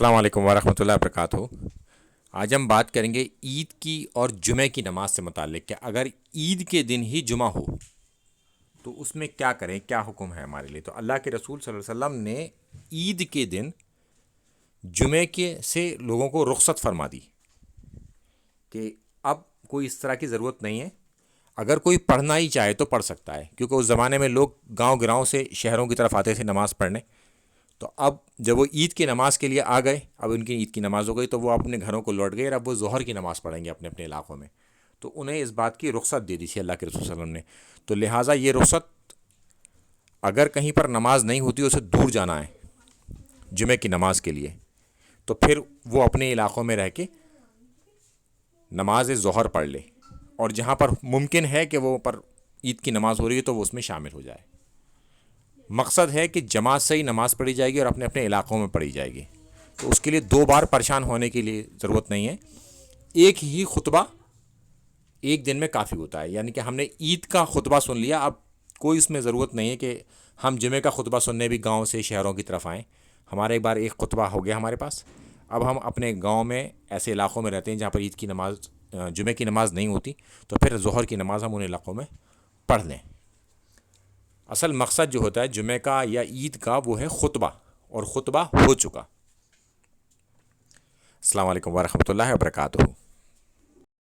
السلام علیکم ورحمۃ اللہ وبرکاتہ۔ آج ہم بات کریں گے عید کی اور جمعہ کی نماز سے متعلق کہ اگر عید کے دن ہی جمعہ ہو تو اس میں کیا کریں، کیا حکم ہے ہمارے لیے۔ تو اللہ کے رسول صلی اللہ علیہ وسلم نے عید کے دن جمعہ کے سے لوگوں کو رخصت فرما دی کہ اب کوئی اس طرح کی ضرورت نہیں ہے، اگر کوئی پڑھنا ہی چاہے تو پڑھ سکتا ہے، کیونکہ اس زمانے میں لوگ گاؤں گراؤں سے شہروں کی طرف آتے تھے نماز پڑھنے۔ تو اب جب وہ عید کی نماز کے لیے آ گئے، اب ان کی عید کی نماز ہو گئی تو وہ اپنے گھروں کو لوٹ گئے اور اب وہ ظہر کی نماز پڑھیں گے اپنے اپنے علاقوں میں۔ تو انہیں اس بات کی رخصت دے دی تھی اللہ کے رسول صلی اللہ علیہ وسلم نے۔ تو لہٰذا یہ رخصت اگر کہیں پر نماز نہیں ہوتی، اسے دور جانا ہے جمعہ کی نماز کے لیے، تو پھر وہ اپنے علاقوں میں رہ کے نماز ظہر پڑھ لے، اور جہاں پر ممکن ہے کہ وہ پر عید کی نماز ہو رہی ہے تو وہ اس میں شامل ہو جائے۔ مقصد ہے کہ جماعت سے ہی نماز پڑھی جائے گی اور اپنے اپنے علاقوں میں پڑھی جائے گی، تو اس کے لیے دو بار پریشان ہونے کے لیے ضرورت نہیں ہے، ایک ہی خطبہ ایک دن میں کافی ہوتا ہے۔ یعنی کہ ہم نے عید کا خطبہ سن لیا، اب کوئی اس میں ضرورت نہیں ہے کہ ہم جمعہ کا خطبہ سننے بھی گاؤں سے شہروں کی طرف آئیں۔ ہمارا ایک بار ایک خطبہ ہو گیا ہمارے پاس، اب ہم اپنے گاؤں میں ایسے علاقوں میں رہتے ہیں جہاں پر عید کی نماز جمعہ کی نماز نہیں ہوتی، تو پھر ظہر کی نماز ہم ان علاقوں میں پڑھ لیں۔ اصل مقصد جو ہوتا ہے جمعہ کا یا عید کا وہ ہے خطبہ، اور خطبہ ہو چکا۔ السلام علیکم ورحمۃ اللہ وبرکاتہ۔